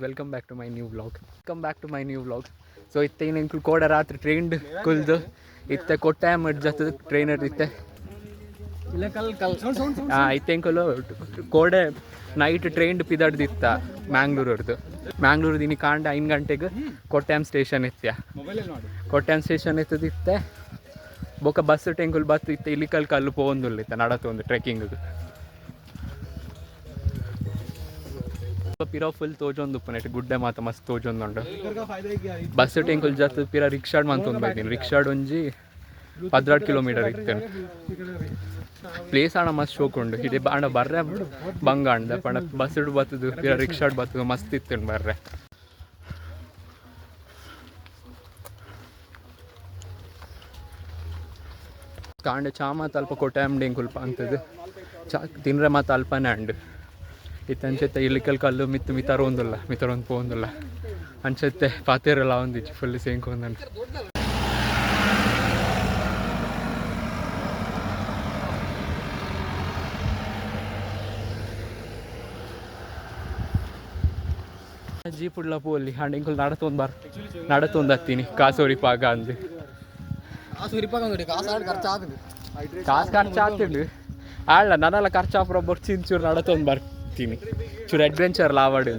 Welcome back to my new vlog. So ಇತ್ತೆ ಇನ್ನೇನು ಕೋಡ ರಾತ್ರಿ ಟ್ರೈನ್ ಕುಲ್ದು ಇತ್ತೆ ಕೊಟ್ಟಾಯಂ ಜೊತೆ ಟ್ರೈನರ್ ಇತ್ತೆ ಇತ್ತೆಂಕಲು ಕೋಡೆ ನೈಟ್ ಟ್ರೈನ್ ಪಿದಾಡ್ದಿತ್ತ ಮ್ಯಾಂಗ್ಳೂರ್ದು ಇನ್ನು ಕಾಂಡ 5 ಗಂಟೆಗೆ ಕೊಟ್ಟಾಯಂ ಸ್ಟೇಷನ್ ಎತ್ತದಿತ್ತೆ ಬೊಕ್ಕ ಬಸ್ ಟೆಂಕುಲ್ ಬತ್ತು ಇತ್ತೆ ಇಲಿಕಲ್ ಕಲ್ಲು ಪೋಂದುಲ್ಲ ಇತ್ತೆ ನಡತೊಂದು ಟ್ರೆಕ್ಕಿಂಗ್ ಪಿರಾ ಫುಲ್ ತೋಜೊಂದು ಉಪ್ಪು ಗುಡ್ಡೆ ಮಾತ ಮಸ್ತ್ ತೋಜೊಂದುಂಡು ಬಸ್ ಟೆಂಕುಲ್ ಜತ್ ಪಿರಾ ರಿಕ್ಷಾಡ್ ಮಂತೊಂದು ಬೈತೀನಿ ರಿಕ್ಷಾಡ್ ಒಂಜಿ 16 ಕಿಲೋಮೀಟರ್ ಇತ್ತೇನೆ ಪ್ಲೇಸ್ ಆಣ ಮಸ್ತ್ ಶೋಕುಂಡು ಇಡೀ ಆಂಡ ಬರ್ರೆ ಬಂಗ ಅಂಡ ಪಂಡ ಬಸ್ ಬತ್ತದು ಪಿರಾ ರಿಕ್ಷಾಡ್ ಬತ್ತದು ಮಸ್ತ್ ಇತ್ತೇನು ಬರ್ರೆ ಕಾಂಡೆ ಚಾ ಮಾತು ಅಲ್ಪ ಕೊಟ್ಟಾಯಂ ಡೆಂಕುಲ್ಪ ಅಂತದ್ದು ಚಾ ತಿನ್ರೆ ಮಾತು ಅಲ್ಪನೇ ಅಂಡು ಇತ್ತಂಚೆತ್ತೆ ಇಲ್ಲಿಕಲ್ ಕಲ್ಲು ಮಿತ್ತರೊಂದು ಪೋಂದಿಲ್ಲ ಅಂಚೆತ್ತೆ ಪಾತೇರಲ್ಲ ಒಂದಿಚ್ಚು ಫುಲ್ ಸೇಂಕೊಂದಂಡು ಜೀಪುಡ್ಲ ಪೋಲಿ ಅಂಡ್ ಇಂಕುಲ್ ನಡತೊಂದು ಹತ್ತೀನಿ ಕಾಸೋರಿ ಪಾಗ ಅಂದು ಕಾಸು ಖರ್ಚು ಆಗ್ತಿಂಡು ಆಳ್ಳ ನನ್ನೆಲ್ಲ ಖರ್ಚಾಪುರ ಬರ್ಚಿಂಚೂರು ನಡತೊಂದು ಬರ್ತೀನಿ ಚೂರು ಅಡ್ವೆಂಚರ್ ಲಾವಾಡು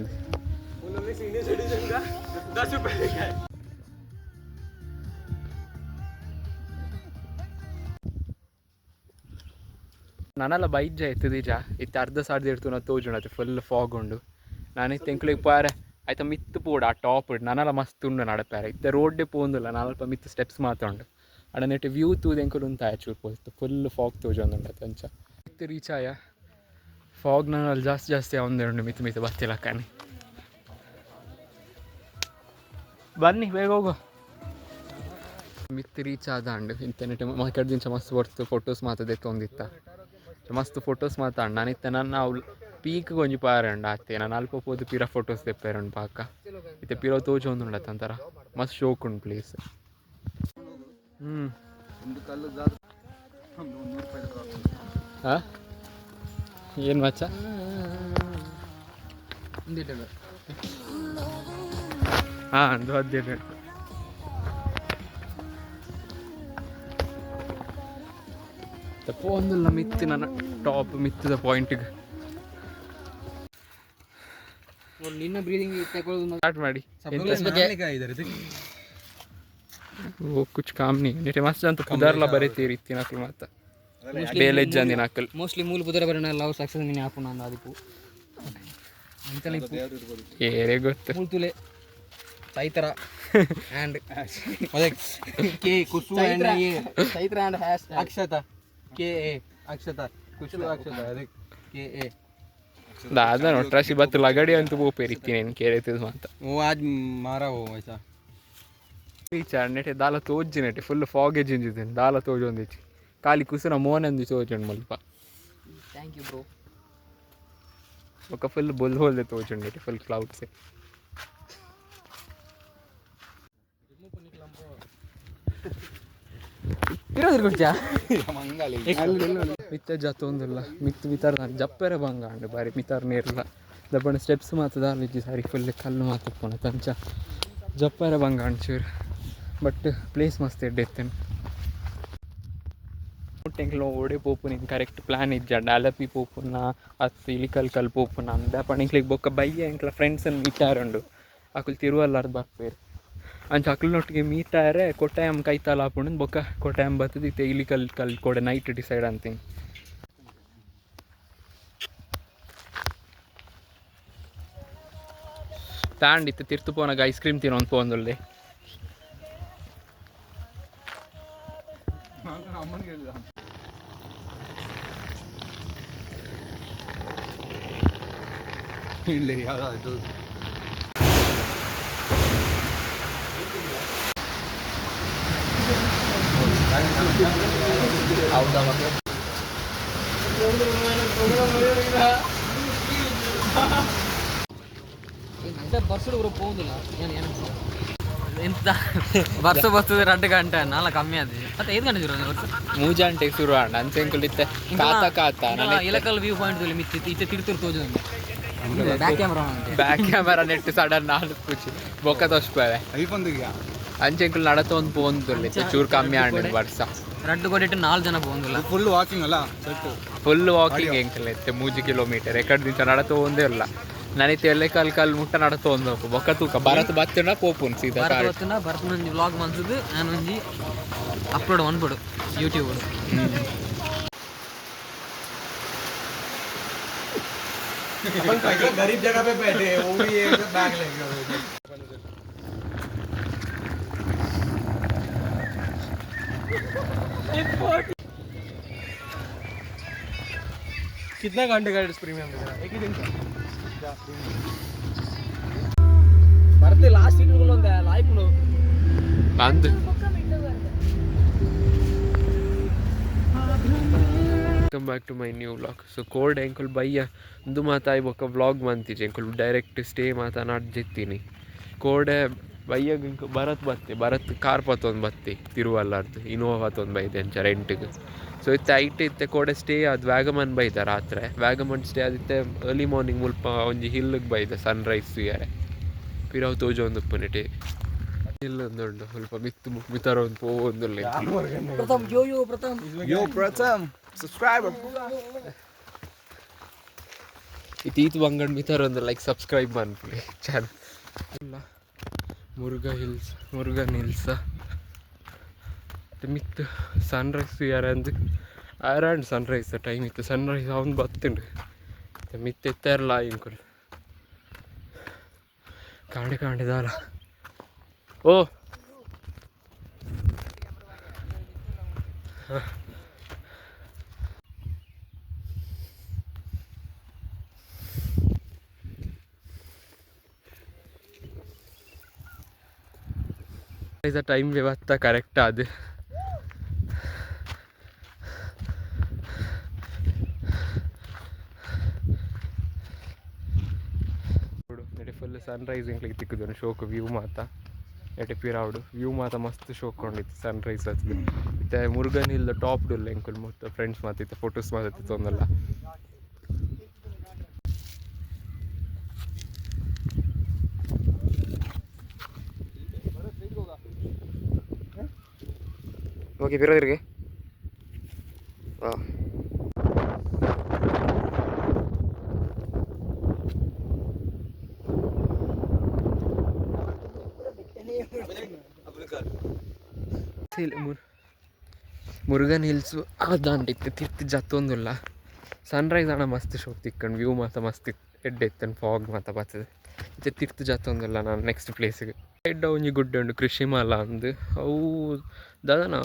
ನನ್ನೆಲ್ಲ ಬೈಜ ಎತ್ತದೀಜ ಇತ್ತು ಅರ್ಧ ಸಾರ್ದು ಇಡ್ತು ನಾವು ತೋಜುಂಡು ಫುಲ್ ಫಾಗ್ ಉಂಡು ನಾನು ಇತ್ತು ಎಂಕ್ಲಿಗೆ ಪಾರೆ ಆಯ್ತಾ ಮಿತ್ತು ಪೋಡು ಆ ಟಾಪ್ ಇಡು ನನ್ನೆಲ್ಲ ಮಸ್ತ್ ಉಂಡು ನಡಪಾರೆ ಇತ್ತೆ ರೋಡ್ಡೆ ಪೋಂದಿಲ್ಲ ನಾನಲ್ಪ ಮಿತ್ತು ಸ್ಟೆಪ್ಸ್ ಮಾತಾಂಡು ಅಡ ನೆಟ್ಟು ವ್ಯೂ ತೂದು ಎಂಕಲು ಉಂತಾಯ ಚೂರು ಪೋಯ್ತು ಫುಲ್ ಫಾಗ್ ತೋಜೊಂದುಂಡು ಅಂಚ ಮಿತ್ತು ರೀಚ್ ಆಯ ಫಾಗ್ ನನ್ನಲ್ಲಿ ಜಾಸ್ತಿ ಒಂದೆರಡು ಮಿತ್ತು ಬರ್ತಿಲ್ಲ ಕಾನಿ ಬನ್ನಿ ಬೇಗ ಹೋಗು ಮಿತ್ತು ರೀಚ್ ಆದ ಅಂಡು ಇಂಟರ್ನೆಟ್ ಮಾತಾಡ್ದಿಂಚ ಮಸ್ತ್ ಬರ್ತು ಫೋಟೋಸ್ ಮಾತದೆ ತೊಂದಿತ್ತ ಮಸ್ತ್ ಫೋಟೋಸ್ ಮಾತಾಡ್ ನಾನಿತ್ತೆ ನನ್ನ ಅವ್ಲು ಪೀಕ್ ಗೊಂಜಿ ಪಾರಂಡು ಆತೆ ನಾನು ಅಲ್ಪ ಪೋದು ಪಿರ ಫೋಟೋಸ್ ತೆಪ್ಪೇರಂಡು ಪಾಕ ಇತ್ತೆ ಪಿರೋ ತೋಜೊಂದುಂಡತ್ತ ಅಂತಾರ ಮಸ್ತ್ ಶೋಕ್ ಉಂಡು ಪ್ಲೇಸ್ ಹಾಂ ಏನು ಮಚ್ಚ ಹಾಂ ಒಂದು 15 ಪೋಂದಿಲ್ಲ ಮಿತ್ತು ನನ್ನ ಟಾಪ್ ಮಿತ್ತದ ಪಾಯಿಂಟಿಗೆ ನಿನ್ನ ಬ್ರೀದಿಂಗ್ ಸ್ಟಾರ್ಟ್ ಮಾಡಿ ಓ ಕುಚ್ ಕಾಮ್ನಿ ನೆಟೆ ಮಸ್ತ್ ಅಂತ ಕುದಾರ್ಲ ಬರೀತೀರಿ ತಿನ್ನಕ್ಲು ಮಾತ ಬೇಲೆಜ್ಜ ಅಂದಿನಕಲ್ ಮೋಸ್ಟ್ಲಿ ಮೂಲ ಪುದರ ಬರೋಣ ಲವ್ ಸಕ್ಸಸ್ ನಿನ್ನ ಹಾಪು ನಾನು ಅದಕ್ಕೂ ಅಂತಲೇ ಏರೇ ಗೊತ್ತು ಮೂಲ್ತುಲೆ ಚೈತ್ರ ಆ್ಯಂಡ್ ಕೆ ಕುಸು and Chaitra and hash Akshata K A Akshata ಕುಸು ಅಕ್ಷತಾ ಅದಕ್ಕೆ ಕೆ ಎ दादा नोट्राशी बात लगाड़ी अंतु वो पेरिती नहीं कह रहे थे माता वो आज मारा हो ऐसा रीचार नेटे दाला तोज नेटे फुल फॉगे जिंजिदे दाला तोज ಒಂದಿಚಿ ಕಾಲಿ ಕುಸನ ಮೋನೆ ಅಂದಿ ತೋಜಂಡ್ ಮಲ್ಪ ಥ್ಯಾಂಕ್ ಯು ಬ್ರೋ ఒక ಫುಲ್ ಬುಲ್ ಹೋಲ್ದೆ ತೋಜಂಡ್ ನೆಟೆ ಫುಲ್ ಕ್ಲೌಡ್ಸ್ ಇರೋದ್ರ ಗುಡ್ಜ ಮಂಗಾಲಿ ಮಿತ್ತ ಜತ್ತೊಂದಿಲ್ಲ ಮಿತ್ತು ಮಿತಾರ್ ಜಪ್ಪರೆ ಬಂಗ ಅಂಡು ಬಾರಿ ಮಿತಾರ್ ನೀರಿಲ್ಲ ದಬ್ಬಣ ಸ್ಟೆಪ್ಸ್ ಮಾತು ದಾರ್ಲಿಜ್ಜಿ ಸಾರಿ ಫುಲ್ ಕಲ್ಲು ಮಾತಪ್ಪಣ ತಂಚ ಜಪ್ಪರೆ ಬಂಗ ಅಂಚೂರು ಬಟ್ ಪ್ಲೇಸ್ ಮಸ್ತ್ ಎಡ್ಡೆತ್ತೇನೆ ಟೆಂಕ್ಲು ಓಡೆ ಪೋಪುನ ಕರೆಕ್ಟ್ ಪ್ಲಾನ್ ಇಜ್ಜಂಡ ಅಲಪಿ ಪೋಪುನ ಅತ್ತು ಇಲಿಕಲ್ ಕಲ್ ಪೋಪುನ ಅಂದ ಪಣಿಕ್ಲಿಗೆ ಬೊಕ್ಕ ಬಯ್ಯ ಎಂಕ್ಲ ಫ್ರೆಂಡ್ಸನ್ನು ಮೀಟಾರುಂಡು ಅಕುಲ್ ತಿರುವಲ್ಲಾರ್ದು ಬರ್ಪೇರು ಅಂಚ ಅಕ್ಲನೊಟ್ಟಿಗೆ ಮೀಟಾರೆ ಕೊಟ್ಟಾಯಂ ಕೈತಾಲ ಹಾಪುಂಡು ಬೊಕ್ಕ ಕೊಟ್ಟಾಯಂ ಬರ್ತದೆ ಇತ್ತೆ ಇಲಿಕಲ್ ಕಲ್ ಕೊಡೆ ನೈಟ್ ಡಿಸೈಡ್ ಅಂತೀನಿ ತಾಂಡಿತ್ತು ತಿರ್ತು ಪೋನಾಗ ಐಸ್ ಕ್ರೀಮ್ ತಿನ್ನೊಂದು ಪೋಂದುಲ್ಲೆ ಇಲ್ಲ ಯಾವುದು ಹೌದಾ ಮತ್ತೆ ಬರ್ಸಡು ಬರೋ ಹೋಗುದಿಲ್ಲ ಏನು ಎಂತ ವರ್ಷ ಬರ್ತದೆ 2 ಗಂಟೆ ನಾಲ ಕಮ್ಮಿ ಆದ ಮತ್ತೆ 5 ಗಂಟೆ ಶುರು ವರ್ಷ ಮೂಜಾಂಟೆಗೆ ಶುರು ಆಂಡ ಅಂಚೆಂಕುಲ್ ಇತ್ತೆ ಕಾತ ಕಾತ ಇಲಕಲ್ ವ್ಯೂ ಪಾಯಿಂಟ್ ಮಿತ್ತಿ ಇತ್ತೆ ತಿರ್ತಿರ್ ತೋಜು ಬ್ಯಾಕ್ ಕ್ಯಾಮರಾ ನೆಟ್ ಸಡನ್ ನಾಲ್ಕು ಕುಚಿ ಬೊಕ್ಕ ತೋಸ್ಪವೆ ಅಂಚೆಂಕುಲ್ ನಡತೊಂದು ಪೋಂದುಲ್ಲ ಚೂರು ಕಮ್ಮಿ ಆಂಡ್ ವರ್ಷ 2 ಕೊಟ್ಟಿಟ್ಟು 4 ಜನ ಪೋಂದಿಲ್ಲ ಫುಲ್ ವಾಕಿಂಗ್ ಅಲ್ಲ ಫುಲ್ ವಾಕಿಂಗ್ ಎಂಕಲ್ ಎತ್ತೆ 3 ಕಿಲೋಮೀಟರ್ ಎಕಡೆ ದಿನ ನಡತ ಒಂದೇ ಇಲ್ಲ ನನೈತೆ ಎಲ್ಲೇ ಕಾಲ್ ಮುಟ್ಟ ನಡತ ಒಂದು ಬೊಕ್ಕ ತೂಕ ಭಾರತ್ ಬತ್ತನ ಪೋಪುನ್ ಸೀದಾ ಭರತ್ ಮಂದಿ ವ್ಲಾಗ್ ಮನ್ಸದು ನಾನು ಒಂಜಿ ಅಪ್ಲೋಡ್ ಮಾಡ್ಬಿಡು ಯೂಟ್ಯೂಬ್ गरीब जगह पे बैठे वो भी एक बैग लेके कितना घंटे का प्रीमियम मिलेगा एक ही दिन का ಬರ್ತೆ ಲಾಸ್ಟ್ ಸೀಟ್ಗಳು ಒಂದು ಲೈಫ್ನು ಅಂದ್ welcome back to my new vlog so ಕೋಲ್ಡ್ ಎಂಕುಲ್ ಬಯ್ಯ ಒಂದು ಮಾತಾಯಿ ಬೊಕ್ಕ ವ್ಲಾಗ್ ಮಂತಿಜೆ ಎಂಕುಲ್ ಡೈರೆಕ್ಟ್ ಸ್ಟೇ ಮಾತನಾಡ್ಜಿತ್ತೀನಿ ಕೋಡೆ ಬಯ್ಯಗ ಭರತ್ ಭರತ್ ಕಾರ್ ಪತ್ತೊಂದು ಬತ್ತಿ ತಿರುವಲ್ಲಾರ್ದು ಇನೋವಾ ತೊಂದು ಬೈದೆ ಅಂಚ ರೆಂಟಿಗೆ ಸೊ ಇತ್ತೆ ಐಟ್ ಇತ್ತೆ ಕೋಡೆ ಸ್ಟೇ ಅದು ವ್ಯಾಗಮನ್ ಬೈದ ರಾತ್ರಿ ವ್ಯಾಗಮನ್ ಸ್ಟೇ ಆದಿತ್ತೆ ಅರ್ಲಿ ಮಾರ್ನಿಂಗ್ ಮುಲ್ಪ ಒಂಜಿ ಹಿಲ್ಲಿಗೆ ಬೈದೆ ಸನ್ರೈಸ್ ಸಿಗರೆ ಪಿರಾವ್ ತೋಜೋ ಒಂದು ಉಪ್ಪುನಿಟಿ ಇಲ್ಲೊಂದುಂಡು ಸ್ವಲ್ಪ ಮಿತ್ತರ ಒಂದು ಪೋವೊಂದುಲ್ಲ ಪ್ರಥಮ್ ಯೋ ಪ್ರಥಮ್ सब्सक्राइबर ಇತೀತ್ ಬಂಗಡ್ ಮಿತರ ಒಂದು ಲೈಕ್ ಸಬ್ಸ್ಕ್ರೈಬ್ ಮಾಡ್ಕೊಳ್ಳಿ ಚಾನಲ್ ಇಲ್ಲ ಮುರುಗನ್ ಹಿಲ್ಸ್ ಮಿತ್ ಸನ್ರೈಸ್ ಯಾರಂದು ಆರಾಂಡ್ ಸನ್ರೈಸ್ ಟೈಮ್ ಇತ್ತು ಸನ್ರೈಸ್ ಅವನು ಬತ್ತುಂಡು ಮಿತ್ ಎತ್ತಾರಲ್ಲ ಇಂಕುಲ್ ಕಾಂಡಿದಾರ ಓ ಟೈಮ್ ವ್ಯವಸ್ಥೆ ಕರೆಕ್ಟ್ ಅದು ಫುಲ್ ಸನ್ರೈಸ್ ಇಂಗ್ಲಿಗೆ ತಿಕ್ಕಿದ್ದು ಶೋಕ್ ವ್ಯೂ ಮಾತ ಎಟೆ ಪಿರಾವುಡು ವ್ಯೂ ಮಾತ ಮಸ್ತ್ ಶೋಕ್ ಕೊಂಡಿತ್ತು ಸನ್ರೈಸ್ ಹಚ್ಚಿದ್ದು ಮತ್ತೆ ಮುರುಗನ್ ಹಿಲ್ ಟಾಪ್ ಡುಲ್ಲ ಎಂಕುಲ್ ಮತ್ತು ಫ್ರೆಂಡ್ಸ್ ಮಾತಿತ್ತು ಫೋಟೋಸ್ ಮಾತಿತ್ತು ಒಂದಲ್ಲ ಓಕೆ ಬಿರೋದ್ರಿಗೆ ಮುರುಗನ್ ಹಿಲ್ಸು ಅದಂಡಿತ್ತು ತಿರ್ತಿ ಜತ್ತೊಂದುಲ್ಲ ಸನ್ರೈಸ್ ಆಣ ಮಸ್ತ್ ಶೋಕ್ ತಿಕ್ಕಂಡು ವ್ಯೂ ಮಾತ ಮಸ್ತ್ ಎಡ್ಡೆ ಇತ್ತಂಡು ಫಾಗ್ ಮಾತ ಬರ್ತದೆ ಇದು ತಿರ್ತು ಜತ್ತೊಂದುಲ್ಲ ನಾನು ನೆಕ್ಸ್ಟ್ ಪ್ಲೇಸಿಗೆ ಎಡ್ಡ ಒಂಜಿ ಗುಡ್ಡೆ ಉಂಡು ಕೃಷಿಮಾಲ ಅಂದು ಅವು ದಾದನ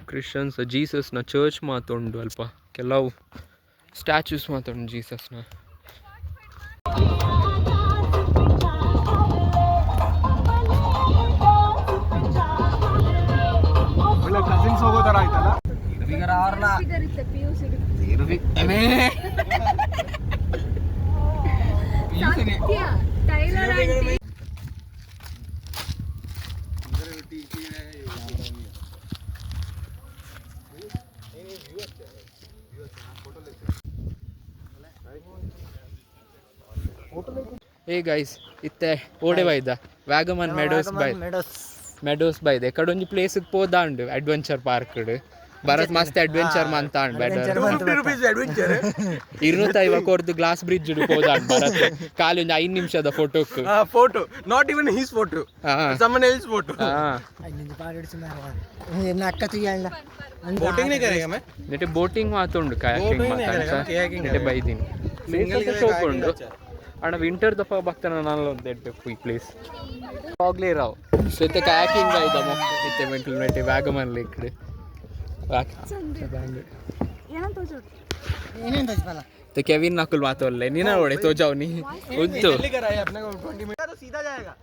ಕ್ರಿಶ್ಚಿಯನ್ಸ್ ಜೀಸಸ್ನ ಚರ್ಚ್ ಮಾತುಂಡು ಅಲ್ಪ ಕೆಲವು ಸ್ಟ್ಯಾಚ್ಯೂಸ್ ಮಾತುಂಡು ಜೀಸಸ್ನ ಕಸಿನ್ಸ್ ಹೋಗೋ ಥರ ಆಯ್ತಲ್ಲ ಏ ಗೈಸ್ ಇತ್ತೆ ಓಡೆ ಬೈದ ವ್ಯಾಗಮನ್ ಮೆಡೋಸ್ ಬೈದೆ ಎಕಡೆ ಒಂಜಿ ಪ್ಲೇಸಿಗೆ ಪೋದಾಂಡು ಅಡ್ವೆಂಚರ್ ಪಾರ್ಕ್ ಭರತ್ ಮಸ್ತ್ ಅಡ್ವೆಂಚರ್ ಮಂತ ಇರುತ್ತಾಯಿವ ಕೊರ್ದು ಗ್ಲಾಸ್ ಬ್ರಿಡ್ಜ್ ಪೋದಾಂಡು ಭರತ್ ಖಾಲಿ ಒಂದು 5 ನಿಮಿಷದ photo not even his photo someone else photo boating नहीं करेगा मैं नेटे बोटिंग ಮಾತುಂಡು ಕಾಯಾಕಿಂಗ್ ನೆटे ಬೈದಿನಿ ಪ್ಲೇಸ್ ಶೋಕ್ ಉಂಡು ಅಣ್ಣ ವಿಂಟರ್ ದಫಾ ಬರ್ತನ ನಾನು ಒಂದು ಎಡ್ಡೆ ಈ ಪ್ಲೇಸ್ ಹೋಗ್ಲೇ ರಾವ್ ಸೆತೆ ಕಾಯಾಕಿಂಗ್ ಬೈದ ಇತ್ತೆ ಮೆಂಟಲ್ ನೆटे ವ್ಯಾಗಮನ್ ಲೇಕ್ तो केविन नकुल मातोल्ले नीना ओडे तो जाओ नी उद्दो दिल्ली का रहा है अपने को 20 मिनट तो सीधा जाएगा